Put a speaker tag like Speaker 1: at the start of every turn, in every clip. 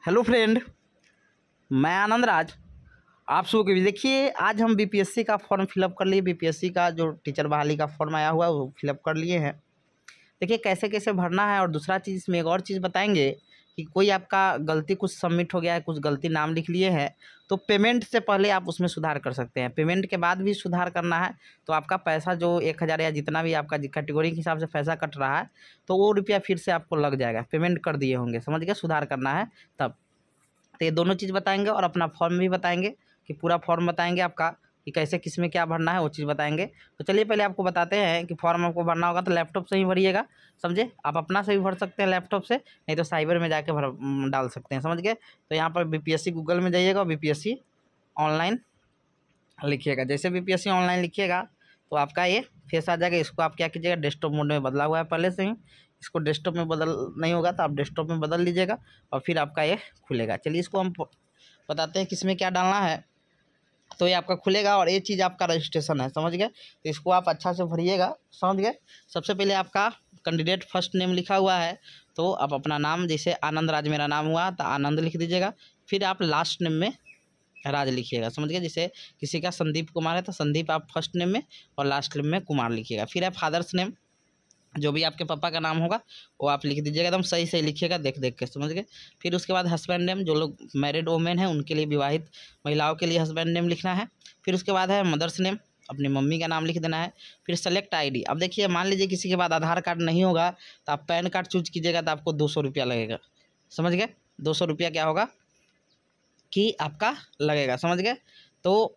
Speaker 1: Hello friend, मैं आनंद राज। आप सबको भी देखिए, आज हम बीपीएससी का फॉर्म फिलअप कर लिए। बीपीएससी का जो टीचर बहाली का फॉर्म आया हुआ है वो फिलअप कर लिए हैं। देखिए कैसे कैसे भरना है। और दूसरा चीज़ इसमें एक और चीज़ बताएंगे कि कोई आपका गलती कुछ सबमिट हो गया है, कुछ गलती नाम लिख लिए हैं, तो पेमेंट से पहले आप उसमें सुधार कर सकते हैं। पेमेंट के बाद भी सुधार करना है तो आपका पैसा जो 1000 या जितना भी आपका कैटेगरी के हिसाब से पैसा कट रहा है तो वो रुपया फिर से आपको लग जाएगा। पेमेंट कर दिए होंगे, समझ गए, सुधार करना है तब। तो ये दोनों चीज़ बताएंगे और अपना फॉर्म भी बताएंगे कि पूरा फॉर्म बताएंगे आपका कि कैसे किस में क्या भरना है, वो चीज़ बताएंगे। तो चलिए पहले आपको बताते हैं कि फॉर्म आपको भरना होगा तो लैपटॉप से ही भरिएगा, समझे। आप अपना से भी भर सकते हैं लैपटॉप से, नहीं तो साइबर में जाके डाल सकते हैं, समझ गए। तो यहाँ पर बीपीएससी गूगल में जाइएगा और बीपीएससी ऑनलाइन लिखिएगा। जैसे बीपीएससी ऑनलाइन लिखिएगा तो आपका ये फेस आ जाएगा। इसको आप क्या कीजिएगा, डेस्कटॉप मोड में बदला हुआ है पहले से ही, इसको डेस्कटॉप में बदल नहीं होगा तो आप डेस्कटॉप में बदल लीजिएगा और फिर आपका ये खुलेगा। चलिए इसको हम बताते हैं किस में क्या डालना है। तो ये आपका खुलेगा और ये चीज़ आपका रजिस्ट्रेशन है, समझ गए। तो इसको आप अच्छा से भरिएगा, समझ गए। सबसे पहले आपका कैंडिडेट फर्स्ट नेम लिखा हुआ है तो आप अपना नाम, जैसे आनंद राज मेरा नाम हुआ तो आनंद लिख दीजिएगा। फिर आप लास्ट नेम में राज लिखिएगा, समझ गए। जैसे किसी का संदीप कुमार है तो संदीप आप फर्स्ट नेम में और लास्ट नेम में कुमार लिखिएगा। फिर है फादर्स नेम, जो भी आपके पापा का नाम होगा वो आप लिख दीजिएगा, एकदम सही सही लिखिएगा, देख देख के, समझ गए। फिर उसके बाद हस्बैंड नेम, जो लोग मैरिड वोमेन हैं उनके लिए, विवाहित महिलाओं के लिए हस्बैंड नेम लिखना है। फिर उसके बाद है मदर्स नेम, अपनी मम्मी का नाम लिख देना है। फिर सेलेक्ट आईडी, अब देखिए मान लीजिए किसी के बाद आधार कार्ड नहीं होगा तो आप पैन कार्ड चूज कीजिएगा तो आपको 200 रुपया लगेगा, समझ गए। 200 रुपया क्या होगा कि आपका लगेगा, समझ गए। तो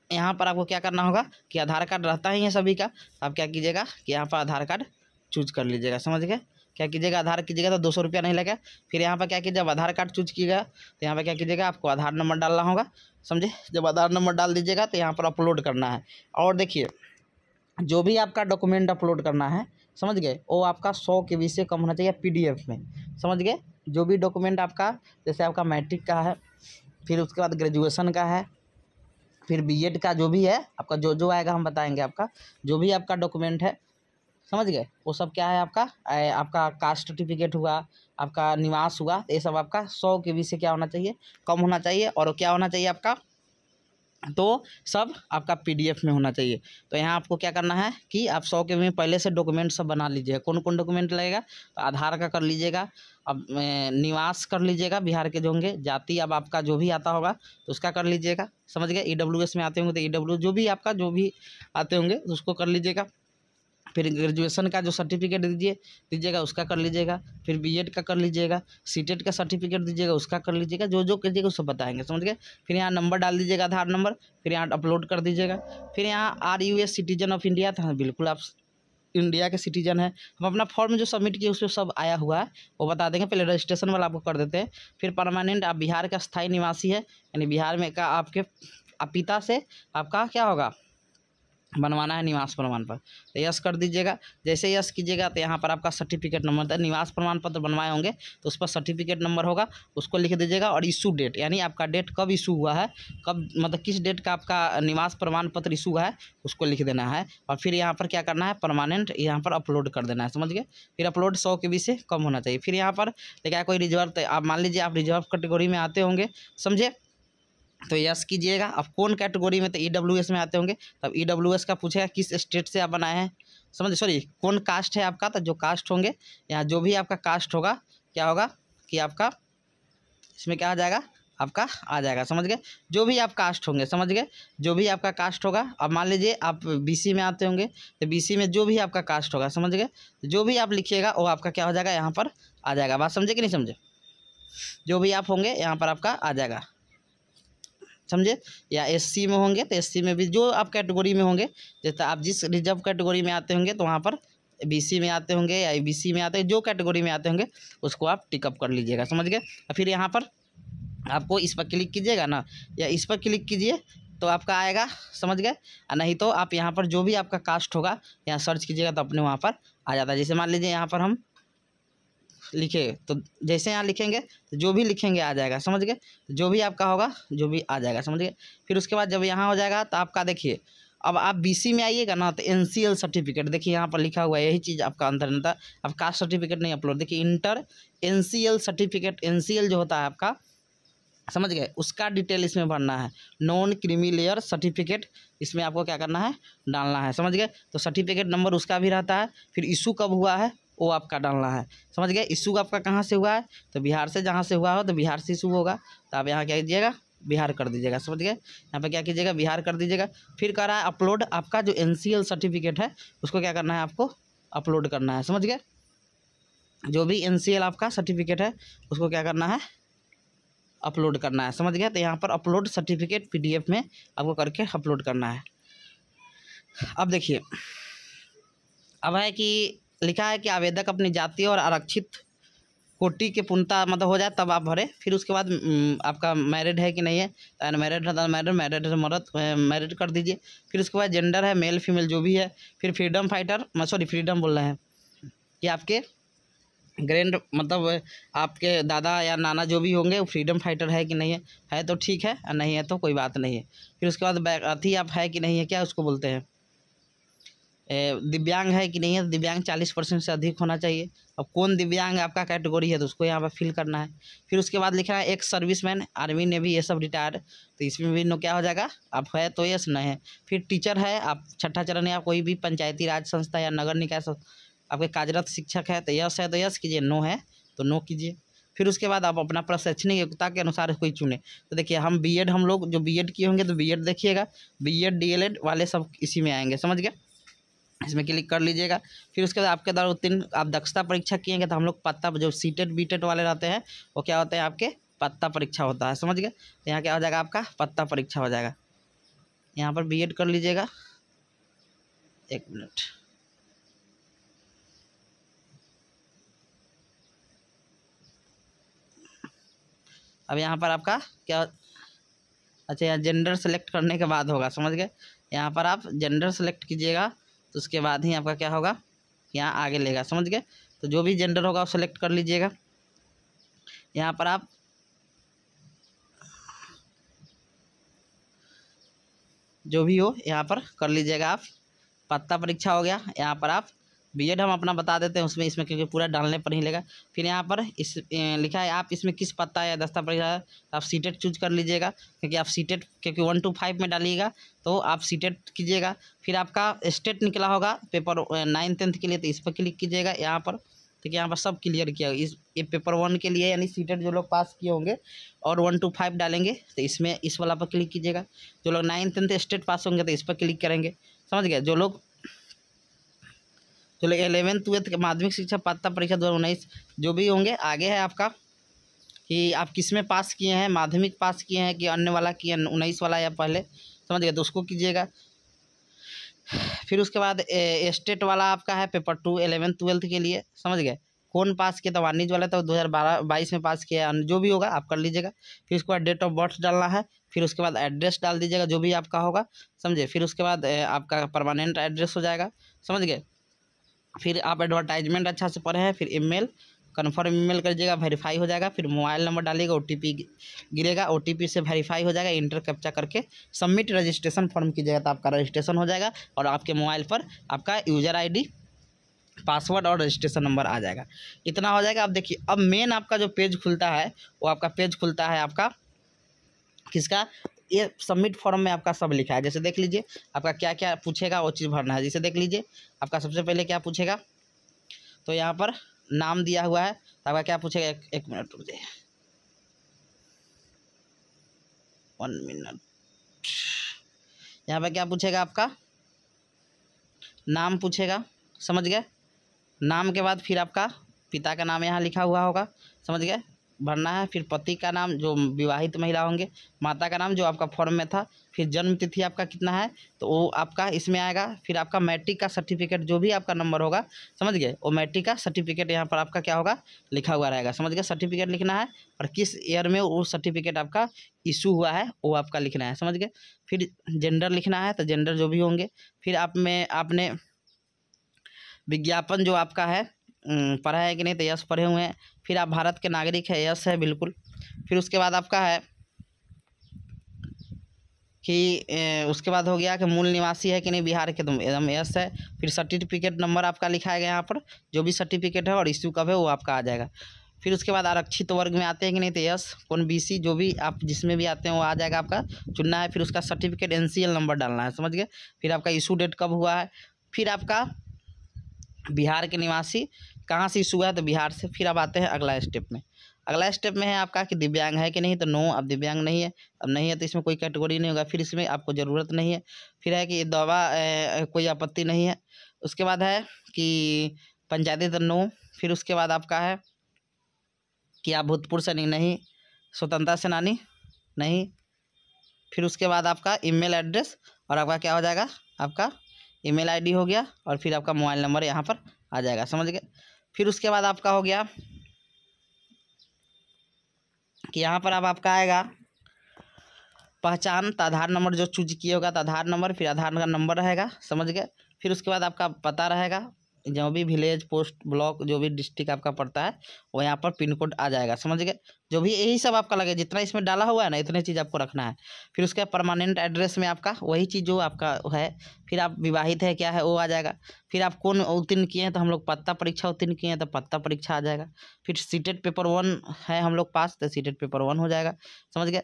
Speaker 1: यहाँ पर आपको क्या करना होगा कि आधार कार्ड रहता ही है सभी का, तो आप क्या कीजिएगा कि यहाँ पर आधार कार्ड चूज कर लीजिएगा, समझ गए। क्या कीजिएगा, आधार कीजिएगा तो 200 रुपया नहीं लगेगा। फिर यहाँ पर क्या कीजिए, जब आधार कार्ड चूज कीजिएगा तो यहाँ पर क्या कीजिएगा, आपको आधार नंबर डालना होगा, समझे। जब आधार नंबर डाल दीजिएगा तो यहाँ पर अपलोड करना है। और देखिए जो भी आपका डॉक्यूमेंट अपलोड करना है, समझ गए, वो आपका 100 KB से कम होना चाहिए PDF में, समझ गए। जो भी डॉक्यूमेंट आपका, जैसे आपका मैट्रिक का है, फिर उसके बाद ग्रेजुएशन का है, फिर बीएड का जो भी है आपका, जो जो आएगा हम बताएंगे। आपका जो भी आपका डॉक्यूमेंट है, समझ गए, वो सब क्या है आपका आपका कास्ट सर्टिफिकेट हुआ, आपका निवास हुआ, ये सब आपका 100 KB से क्या होना चाहिए, कम होना चाहिए। और क्या होना चाहिए आपका, तो सब आपका PDF में होना चाहिए। तो यहाँ आपको क्या करना है कि आप 100 KB में पहले से डॉक्यूमेंट सब बना लीजिएगा। कौन कौन डॉक्यूमेंट लगेगा, तो आधार का कर लीजिएगा, अब निवास कर लीजिएगा, बिहार के जो होंगे, जाति अब आपका जो भी आता होगा तो उसका कर लीजिएगा, समझ गए। EWS में आते होंगे तो EW जो भी आपका जो भी आते होंगे तो उसको कर लीजिएगा। फिर ग्रेजुएशन का जो सर्टिफिकेट दीजिएगा उसका कर लीजिएगा। फिर बीएड का कर लीजिएगा, सीटेट का सर्टिफिकेट दीजिएगा उसका कर लीजिएगा, जो जो कीजिएगा उसको बताएंगे, समझ गए। फिर यहाँ नंबर डाल दीजिएगा, आधार नंबर, फिर यहाँ अपलोड कर दीजिएगा। फिर यहाँ RUS सिटीजन ऑफ इंडिया था, हाँ बिल्कुल आप इंडिया के सिटीजन है। हम अपना फॉर्म जो सबमिट किए उसमें सब आया हुआ है, वो बता देंगे। पहले रजिस्ट्रेशन वाला आपको कर देते हैं। फिर परमानेंट, आप बिहार का स्थायी निवासी है, यानी बिहार में का आपके पिता से आपका क्या होगा, बनवाना है निवास प्रमाण पत्र, तो यस कर दीजिएगा। जैसे यस कीजिएगा तो यहाँ पर आपका सर्टिफिकेट नंबर था, निवास प्रमाण पत्र बनवाए होंगे तो उस पर सर्टिफिकेट नंबर होगा, उसको लिख दीजिएगा। और इशू डेट, यानी आपका डेट कब इशू हुआ है, कब मतलब किस डेट का आपका निवास प्रमाण पत्र इशू हुआ है उसको लिख देना है। और फिर यहाँ पर क्या करना है, परमानेंट यहाँ पर अपलोड कर देना है, समझ गए। फिर अपलोड 100 KB से कम होना चाहिए। फिर यहाँ पर देखिए कोई रिजर्व, आप मान लीजिए आप रिजर्व कैटेगरी में आते होंगे, समझे, तो यस कीजिएगा। अब कौन कैटेगरी में, तो EWS में आते होंगे, तब EWS का पूछेगा किस स्टेट से आप बनाए हैं, समझ, सॉरी कौन कास्ट है आपका, तो जो कास्ट होंगे यहाँ जो भी आपका कास्ट होगा क्या होगा कि आपका इसमें क्या आ जाएगा, आपका आ जाएगा, समझ गए। जो भी आप कास्ट होंगे, समझ गए, जो भी आपका कास्ट होगा। अब मान लीजिए आप BC में आते होंगे तो BC में जो भी आपका कास्ट होगा, समझ गए, जो भी आप लिखिएगा वो आपका क्या हो जाएगा, यहाँ पर आ जाएगा। बात समझे कि नहीं समझे, जो भी आप होंगे यहाँ पर आपका आ जाएगा, समझे। या SC में होंगे तो SC में भी जो आप कैटेगरी में होंगे, जैसे आप जिस रिजर्व कैटेगरी में आते होंगे तो वहाँ पर BC में आते होंगे या ABC में आते हैं, जो कैटेगरी में आते होंगे उसको आप टिकअप कर लीजिएगा, समझ गए। फिर यहाँ पर आपको इस पर क्लिक कीजिएगा ना, या इस पर क्लिक कीजिए तो आपका आएगा, समझ गए। नहीं तो आप यहाँ पर जो भी आपका कास्ट होगा यहाँ सर्च कीजिएगा तो अपने वहाँ पर आ जाता है। जैसे मान लीजिए यहाँ पर हम लिखे तो जैसे यहाँ लिखेंगे तो जो भी लिखेंगे आ जाएगा, समझ गए। जो भी आपका होगा जो भी आ जाएगा, समझ गए। फिर उसके बाद जब यहाँ हो जाएगा तो आपका देखिए अब आप बीसी में आइएगा ना तो एनसीएल सर्टिफिकेट, देखिए यहाँ पर लिखा हुआ है, यही चीज़ आपका अंदर नहीं था। अब कास्ट सर्टिफिकेट नहीं अपलोड, देखिए इंटर एनसीएल सर्टिफिकेट, एनसीएल जो होता है आपका, समझ गए, उसका डिटेल इसमें भरना है। नॉन क्रीमी लेयर सर्टिफिकेट, इसमें आपको क्या करना है, डालना है, समझ गए। तो सर्टिफिकेट नंबर उसका भी रहता है, फिर इशू कब हुआ है वो आपका डालना है, समझ गए। इशू आपका कहाँ से हुआ है, तो बिहार से, जहाँ से हुआ हो तो बिहार से इशू होगा, तो आप यहाँ क्या कीजिएगा, बिहार कर दीजिएगा, समझ गए। यहाँ पे क्या कीजिएगा, बिहार कर दीजिएगा। फिर कह रहा है अपलोड, आपका जो एनसीएल सर्टिफिकेट है उसको क्या करना है, आपको अपलोड करना है, समझ गए। जो भी एनसीएल आपका सर्टिफिकेट है उसको क्या करना है, अपलोड करना है, समझ गया। तो यहाँ पर अपलोड सर्टिफिकेट पीडीएफ में आपको करके अपलोड करना है। अब देखिए, अब है कि लिखा है कि आवेदक अपनी जाति और आरक्षित कोटि के पूर्णता मतलब हो जाए तब आप भरें। फिर उसके बाद आपका मैरिड है कि नहीं है, तो अनमैरिड है तो अनमैरिड, मैरिड है मर्द मैरिड कर दीजिए। फिर उसके बाद जेंडर है मेल फीमेल जो भी है। फिर फ्रीडम फाइटर, सॉरी फ्रीडम बोल रहे हैं कि आपके ग्रैंड मतलब आपके दादा या नाना जो भी होंगे वो फ्रीडम फाइटर है कि नहीं है तो ठीक है, और नहीं है तो कोई बात नहीं है। फिर उसके बाद अथी आप है कि नहीं है, क्या उसको बोलते हैं, दिव्यांग है कि नहीं है, दिव्यांग 40% से अधिक होना चाहिए। अब कौन दिव्यांग आपका कैटेगरी है तो उसको यहाँ पर फिल करना है। फिर उसके बाद लिखना है एक सर्विसमैन, आर्मी नेवी ये सब रिटायर्ड, तो इसमें भी नो क्या हो जाएगा, आप है तो यस, नहीं है। फिर टीचर है आप, छठा चरण है, आप कोई भी पंचायती राज संस्था या नगर निकाय आपके कार्यरत शिक्षक है तो यस है तो यस कीजिए, नो है तो नो कीजिए। फिर उसके बाद आप अपना प्रशैक्षणिक योग्यता के अनुसार कोई चुने। तो देखिए हम बीएड, हम लोग जो बीएड किए होंगे तो बीएड देखिएगा, बीएड डीएलएड वाले सब इसी में आएंगे, समझ गए। इसमें क्लिक कर लीजिएगा। फिर उसके बाद आपके द्वारा उत्तीर्ण आप दक्षता परीक्षा किएंगे तो हम लोग पत्ता, जो सीटेट बीटेट वाले रहते हैं वो क्या होते हैं, आपके पत्ता परीक्षा होता है, समझ गए। तो यहाँ क्या हो जाएगा, आपका पत्ता परीक्षा हो जाएगा। यहाँ पर बीएड कर लीजिएगा, एक मिनट। अब यहाँ पर आपका क्या, अच्छा यहाँ जेंडर सेलेक्ट करने के बाद होगा, समझ गए। यहाँ पर आप जेंडर सेलेक्ट कीजिएगा तो उसके बाद ही आपका क्या होगा, यहाँ आगे लेगा, समझ गए। तो जो भी जेंडर होगा वो सेलेक्ट कर लीजिएगा। यहाँ पर आप जो भी हो यहाँ पर कर लीजिएगा। आप पत्ता परीक्षा हो गया। यहाँ पर आप बीएड हम अपना बता देते हैं उसमें, इसमें क्योंकि पूरा डालने पर ही लेगा। फिर यहाँ पर इस लिखा है आप इसमें किस पत्ता या दस्ता परीक्षा है, तो आप सीटेट चूज कर लीजिएगा, क्योंकि आप सीटेट क्योंकि 1 to 5 में डालिएगा तो आप सीटेट कीजिएगा। फिर आपका स्टेट निकला होगा पेपर 9th 10th के लिए, तो इस पर क्लिक कीजिएगा यहाँ पर। ठीक है, यहाँ पर सब क्लियर किया इस ये पेपर 1 के लिए, यानी सीटेट जो लोग पास किए होंगे और 1 to 5 डालेंगे तो इसमें इस वाला पर क्लिक कीजिएगा। जो लोग 9th 10th स्टेट पास होंगे तो इस पर क्लिक करेंगे, समझ गए। जो लोग 11th 12th माध्यमिक शिक्षा पात्रता परीक्षा 2019 जो भी होंगे, आगे है आपका कि आप किस में पास किए हैं, माध्यमिक पास किए हैं कि अन्य वाला किए 19 वाला या पहले, समझ गए, तो उसको कीजिएगा। फिर उसके बाद स्टेट वाला आपका है पेपर 2 11th 12th के लिए, समझ गए। कौन पास किया, तो वाणिज्य वाला तो 2022 में पास किया है, जो भी होगा आप कर लीजिएगा। फिर उसके बाद डेट ऑफ बर्थ डालना है। फिर उसके बाद एड्रेस डाल दीजिएगा जो भी आपका होगा, समझे। फिर उसके बाद आपका परमानेंट एड्रेस हो जाएगा, समझ गए। फिर आप एडवर्टाइजमेंट अच्छा से पढ़े हैं। फिर ईमेल कन्फर्म ईमेल करिएगा, वेरीफाई हो जाएगा। फिर मोबाइल नंबर डालिएगा, ओटीपी गिरेगा, ओटीपी से वेरीफाई हो जाएगा। इंटर कैप्चा करके सबमिट रजिस्ट्रेशन फॉर्म कीजिएगा तो आपका रजिस्ट्रेशन हो जाएगा और आपके मोबाइल पर आपका यूज़र आईडी, पासवर्ड और रजिस्ट्रेशन नंबर आ जाएगा। इतना हो जाएगा। अब देखिए, अब मेन आपका जो पेज खुलता है वो आपका पेज खुलता है आपका किसका, ये सबमिट फॉर्म में आपका सब लिखा है। जैसे देख लीजिए आपका क्या क्या पूछेगा वो चीज़ भरना है। जैसे देख लीजिए आपका सबसे पहले क्या पूछेगा, तो यहाँ पर नाम दिया हुआ है, तो आपका क्या पूछेगा, एक मिनट रुक जाइए, 1 मिनट। यहाँ पर क्या पूछेगा, आपका नाम पूछेगा, समझ गए। नाम के बाद फिर आपका पिता का नाम यहाँ लिखा हुआ होगा, समझ गए, भरना है। फिर पति का नाम जो विवाहित महिला होंगे, माता का नाम जो आपका फॉर्म में था। फिर जन्म तिथि आपका कितना है तो वो आपका इसमें आएगा। फिर आपका मैट्रिक का सर्टिफिकेट जो भी आपका नंबर होगा, समझ गए, वो मैट्रिक का सर्टिफिकेट यहाँ पर आपका क्या होगा, लिखा हुआ रहेगा, समझ गए। सर्टिफिकेट लिखना है और किस ईयर में वो सर्टिफिकेट आपका इशू हुआ है वो आपका लिखना है, समझ गए। फिर जेंडर लिखना है, तो जेंडर जो भी होंगे। फिर आपने विज्ञापन जो आपका है पढ़ा है कि नहीं, तो यस पढ़े हुए हैं। फिर आप भारत के नागरिक है, यस है बिल्कुल। फिर उसके बाद आपका है कि उसके बाद हो गया कि मूल निवासी है कि नहीं बिहार के, तुम एकदम यस है। फिर सर्टिफिकेट नंबर आपका लिखाया गया यहाँ पर, जो भी सर्टिफिकेट है और इश्यू कब है वो आपका आ जाएगा। फिर उसके बाद आरक्षित वर्ग में आते हैं कि नहीं, तो यस। कौन बीसी, जो भी आप जिसमें भी आते हैं वो आ जाएगा, आपका चुनना है। फिर उसका सर्टिफिकेट एनसीएल नंबर डालना है, समझ गए। फिर आपका इशू डेट कब हुआ है। फिर आपका बिहार के निवासी कहाँ से इशू हुआ है, तो बिहार से। फिर अब आते हैं अगला स्टेप में। अगला स्टेप में है आपका कि दिव्यांग है कि नहीं, तो नो, अब दिव्यांग नहीं है। अब नहीं है तो इसमें कोई कैटेगरी नहीं होगा, फिर इसमें आपको ज़रूरत नहीं है। फिर है कि दवा कोई आपत्ति नहीं है। उसके बाद है कि पंचायती तो नो। फिर उसके बाद आपका है कि आप भूतपूर्व सैनिक नहीं, स्वतंत्रता सेनानी नहीं। फिर उसके बाद आपका ईमेल एड्रेस और आपका क्या हो जाएगा, आपका ईमेल आईडी हो गया, और फिर आपका मोबाइल नंबर यहाँ पर आ जाएगा, समझ गए। फिर उसके बाद आपका हो गया कि यहाँ पर अब आपका आएगा पहचान, तो आधार नंबर जो चूज किए होगा तो आधार नंबर, फिर आधार का नंबर रहेगा, समझ गए। फिर उसके बाद आपका पता रहेगा, जो भी विलेज, पोस्ट, ब्लॉक, जो भी डिस्ट्रिक्ट आपका पड़ता है वो यहाँ पर पिन कोड आ जाएगा, समझ गए। जो भी यही सब आपका लगे, जितना इसमें डाला हुआ है ना, इतने चीज़ आपको रखना है। फिर उसके परमानेंट एड्रेस में आपका वही चीज़ जो आपका है। फिर आप विवाहित है क्या है वो आ जाएगा। फिर आप कौन उत्तीर्ण किए हैं, तो हम लोग पत्ता परीक्षा उत्तीर्ण किए हैं तो पत्ता परीक्षा आ जाएगा। फिर सीटेट पेपर 1 है हम लोग पास, तो सीटेट पेपर 1 हो जाएगा, समझ गए।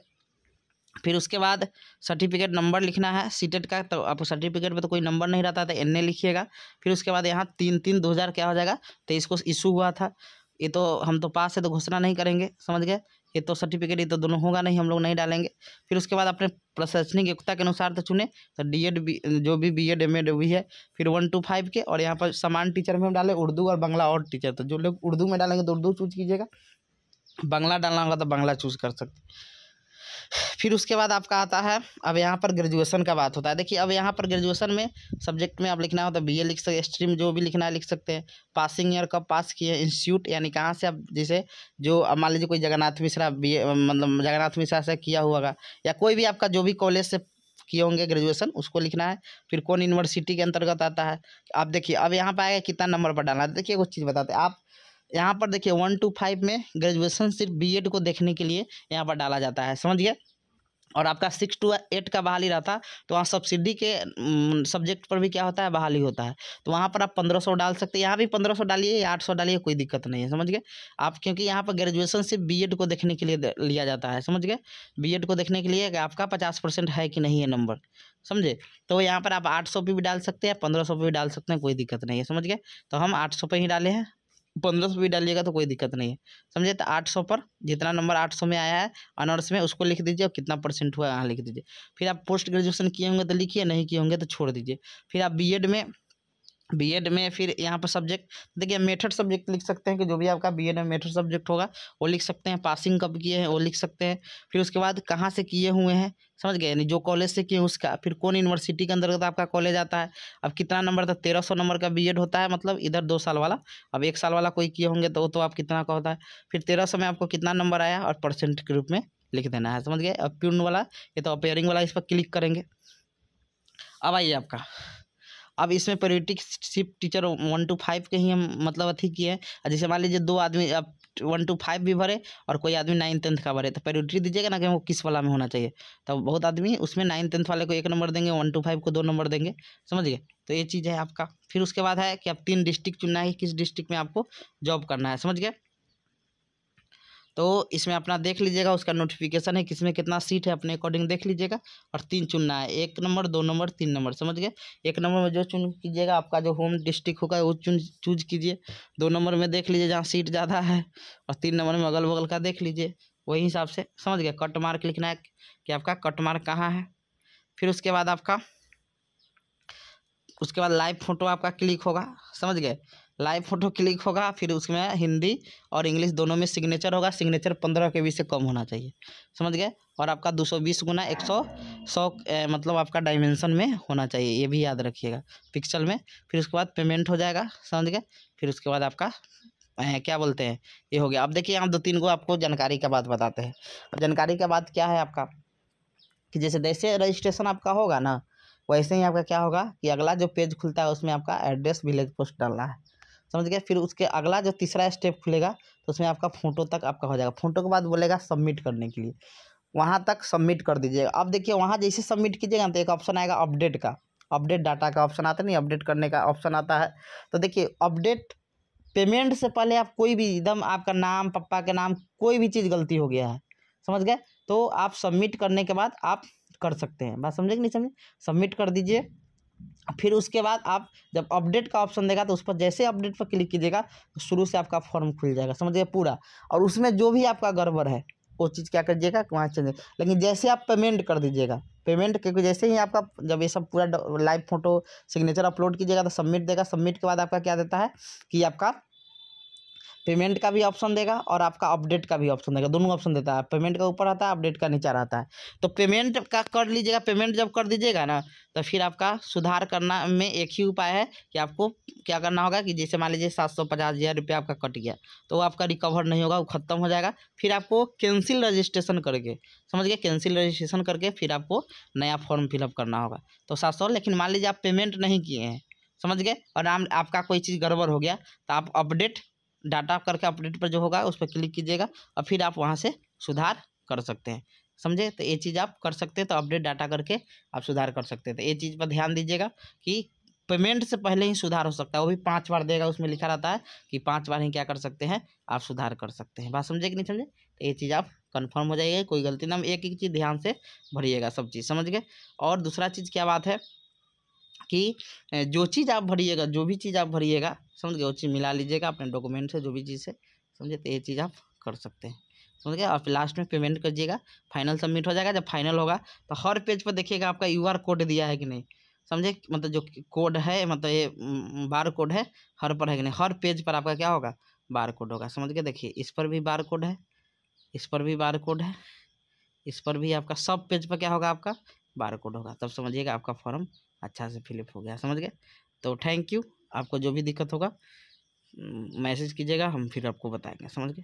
Speaker 1: फिर उसके बाद सर्टिफिकेट नंबर लिखना है सीटेट का, तो आपको सर्टिफिकेट में तो कोई नंबर नहीं रहता, तो एनए लिखिएगा। फिर उसके बाद यहाँ 3/3/2000 क्या हो जाएगा, तो इसको इशू हुआ था। ये तो हम तो पास है तो घोषणा नहीं करेंगे, समझ गए। ये तो सर्टिफिकेट, ये तो दोनों होगा नहीं, हम लोग नहीं डालेंगे। फिर उसके बाद अपने प्रशासनिक योग्यता के अनुसार तो चुने, तो डीएड जो भी बीएड एमएड भी है। फिर 1 to 5 के, और यहाँ पर समान टीचर में हम डालें उर्दू और बांग्ला और टीचर। तो जो लोग उर्दू में डालेंगे तो उर्दू चूज कीजिएगा, बांग्ला डालना होगा तो बांग्ला चूज कर सकते। फिर उसके बाद आपका आता है, अब यहाँ पर ग्रेजुएशन का बात होता है। देखिए अब यहाँ पर ग्रेजुएशन में सब्जेक्ट में आप लिखना हो तो बीए लिख सकते, स्ट्रीम जो भी लिखना है लिख सकते हैं। पासिंग ईयर कब पास किए, इंस्टीट्यूट यानी कहाँ से आप, जैसे जो अब मान लीजिए कोई जगन्नाथ मिश्रा बीए, मतलब जगन्नाथ मिश्रा से किया हुआ, या कोई भी आपका जो भी कॉलेज से किए होंगे ग्रेजुएशन, उसको लिखना है। फिर कौन यूनिवर्सिटी के अंतर्गत आता है। आप देखिए अब यहाँ पर आएगा कितना नंबर पर डालना है। देखिए कुछ चीज़ बताते हैं आप, यहाँ पर देखिए 1 to 5 में ग्रेजुएशन सिर्फ बीएड को देखने के लिए यहाँ पर डाला जाता है, समझ गए। और आपका 6 to 8 का बहाली रहता, तो वहाँ सब्सिडी के सब्जेक्ट पर भी क्या होता है, बहाली होता है। तो वहाँ पर आप 1500 डाल सकते हैं, यहाँ भी 1500 डालिए या 800 डालिए, कोई दिक्कत नहीं है, समझ गए आप। क्योंकि यहाँ पर ग्रेजुएशन सिर्फ बीएड को देखने के लिए लिया जाता है, समझ गए। बीएड को देखने के लिए आपका 50% है कि नहीं है नंबर, समझे। तो यहाँ पर आप 800 पे भी डाल सकते हैं, 1500 पे भी डाल सकते हैं, कोई दिक्कत नहीं है, समझ गए। तो हम 800 पे ही डाले हैं, 1500 भी डालिएगा तो कोई दिक्कत नहीं है, समझे। तो 800 पर जितना नंबर 800 में आया है ऑनर्स में, उसको लिख दीजिए और कितना परसेंट हुआ यहाँ लिख दीजिए। फिर आप पोस्ट ग्रेजुएशन किए होंगे तो लिखिए, नहीं किए होंगे तो छोड़ दीजिए। फिर आप बीएड में फिर यहाँ पर सब्जेक्ट देखिए, मेथड सब्जेक्ट लिख सकते हैं कि जो भी आपका बीएड में मेथड सब्जेक्ट होगा वो लिख सकते हैं। पासिंग कब किए हैं वो लिख सकते हैं। फिर उसके बाद कहाँ से किए हुए हैं, समझ गए, यानी जो कॉलेज से किए उसका। फिर कौन यूनिवर्सिटी के अंतर्गत आपका कॉलेज आता है। अब कितना नंबर था, 1300 नंबर का बीएड होता है, मतलब इधर 2 साल वाला। अब 1 साल वाला कोई किए होंगे तो आप कितना का होता है। फिर 1300 में आपको कितना नंबर आया और परसेंट के रूप में लिख देना है, समझ गए। अब प्यून वाला, ये तो अपेयरिंग वाला, इस पर क्लिक करेंगे। अब आइए आपका, अब इसमें प्रायोरिटी टीचर 1 to 5 के ही हम मतलब अथी किए हैं। जैसे मान लीजिए 2 आदमी अब 1 to 5 भी भरे और कोई आदमी 9th 10th का भरे, तो प्रायोरिटी दीजिएगा ना कि वो किस वाला में होना चाहिए। तो बहुत आदमी उसमें 9th 10th वाले को 1 नंबर देंगे, 1 to 5 को 2 नंबर देंगे, समझ गए। तो ये चीज़ है आपका। फिर उसके बाद है कि आप 3 डिस्ट्रिक्ट चुनना है, किस डिस्ट्रिक्ट में आपको जॉब करना है, समझ गए। तो इसमें अपना देख लीजिएगा, उसका नोटिफिकेशन है, किसमें कितना सीट है अपने अकॉर्डिंग देख लीजिएगा। और 3 चुनना है, 1 नंबर 2 नंबर 3 नंबर, समझ गए। 1 नंबर में जो चुन कीजिएगा, आपका जो होम डिस्ट्रिक्ट होगा वो चूज कीजिए। 2 नंबर में देख लीजिए जहाँ सीट ज़्यादा है, और 3 नंबर में अगल बगल का देख लीजिए, वही हिसाब से, समझ गए। कट मार्क लिखना है कि आपका कट मार्क कहाँ है। फिर उसके बाद आपका लाइव फोटो आपका क्लिक होगा, समझ गए। लाइव फोटो क्लिक होगा, फिर उसमें हिंदी और इंग्लिश दोनों में सिग्नेचर होगा। सिग्नेचर 15 KB से कम होना चाहिए, समझ गए। और आपका 220 गुना 100 मतलब आपका डायमेंशन में होना चाहिए, ये भी याद रखिएगा, पिक्सल में। फिर उसके बाद पेमेंट हो जाएगा, समझ गए। फिर उसके बाद आपका क्या बोलते हैं, ये हो गया। अब देखिए यहाँ 2-3 को आपको जानकारी का बात बताते हैं। अब जानकारी का बात क्या है आपका, कि जैसे रजिस्ट्रेशन आपका होगा ना, वैसे ही आपका क्या होगा कि अगला जो पेज खुलता है उसमें आपका एड्रेस विलेज पोस्ट डालना है, समझ गए। फिर उसके अगला जो तीसरा स्टेप खुलेगा तो उसमें आपका फ़ोटो तक आपका हो जाएगा। फ़ोटो के बाद बोलेगा सबमिट करने के लिए। वहाँ तक सबमिट कर दीजिएगा। अब देखिए वहाँ जैसे सबमिट कीजिएगा तो एक ऑप्शन आएगा अपडेट का, अपडेट डाटा का ऑप्शन आता नहीं, अपडेट करने का ऑप्शन आता है। तो देखिए अपडेट पेमेंट से पहले आप कोई भी एकदम आपका नाम, पापा के नाम, कोई भी चीज़ गलती हो गया है, समझ गए, तो आप सबमिट करने के बाद आप कर सकते हैं। बात समझे कि नहीं समझे? सबमिट कर दीजिए। फिर उसके बाद आप जब अपडेट का ऑप्शन देगा तो उस पर जैसे अपडेट पर क्लिक कीजिएगा तो शुरू से आपका फॉर्म खुल जाएगा, समझिए पूरा। और उसमें जो भी आपका गड़बड़ है वो चीज़ क्या करिएगा वहाँ चेंज। लेकिन जैसे आप पेमेंट कर दीजिएगा, पेमेंट क्योंकि जैसे ही आपका जब ये सब पूरा लाइव फोटो सिग्नेचर अपलोड कीजिएगा तो सबमिट देगा। सबमिट के बाद आपका क्या देता है कि आपका पेमेंट का भी ऑप्शन देगा और आपका अपडेट का भी ऑप्शन देगा, दोनों ऑप्शन देता है। पेमेंट का ऊपर आता है, अपडेट का नीचे रहता है। तो पेमेंट का कर लीजिएगा। पेमेंट जब कर दीजिएगा ना तो फिर आपका सुधार करना में एक ही उपाय है कि आपको क्या करना होगा कि जैसे मान लीजिए 750,000 रुपया आपका कट गया तो वो आपका रिकवर नहीं होगा, वो खत्म हो जाएगा। फिर आपको कैंसिल रजिस्ट्रेशन करके, समझ गए, कैंसिल रजिस्ट्रेशन करके फिर आपको नया फॉर्म फिलअप करना होगा। तो 700, लेकिन मान लीजिए आप पेमेंट नहीं किए हैं, समझ गए, और आपका कोई चीज़ गड़बड़ हो गया तो आप अपडेट डाटा करके अपडेट पर जो होगा उस पर क्लिक कीजिएगा और फिर आप वहाँ से सुधार कर सकते हैं, समझे। तो ये चीज़ आप कर सकते हैं, तो अपडेट डाटा करके आप सुधार कर सकते हैं। तो ये चीज़ पर ध्यान दीजिएगा कि पेमेंट से पहले ही सुधार हो सकता है, वो भी 5 बार देगा, उसमें लिखा रहता है कि 5 बार ही क्या कर सकते हैं आप सुधार कर सकते हैं। बात समझे कि नहीं समझे? तो ये चीज़ आप कन्फर्म हो जाइए, कोई गलती ना, एक एक चीज़ ध्यान से भरिएगा, सब चीज़ समझ गए। और दूसरा चीज़ क्या बात है कि जो चीज़ आप भरिएगा, जो भी चीज़ आप भरिएगा, समझ गए, वो चीज़ मिला लीजिएगा अपने डॉक्यूमेंट से, जो भी चीज़ है, समझे। तो ये चीज़ आप कर सकते हैं, समझ गए। और फिर लास्ट में पेमेंट करिएगा, फाइनल सबमिट हो जाएगा। जब फाइनल होगा तो हर पेज पर देखिएगा आपका QR कोड दिया है कि नहीं, समझे, मतलब जो कोड है, मतलब ये बार कोड है, हर पर है कि नहीं, हर पेज पर आपका क्या होगा, बार कोड होगा, समझ गए। देखिए इस पर भी बार कोड है, इस पर भी बार कोड है, इस पर भी आपका सब पेज पर क्या होगा, आपका बार कोड होगा। तब समझिएगा आपका फॉर्म अच्छा से फिलअप हो गया, समझ गए। तो थैंक यू। आपको जो भी दिक्कत होगा मैसेज कीजिएगा, हम फिर आपको बताएंगे, समझ गए।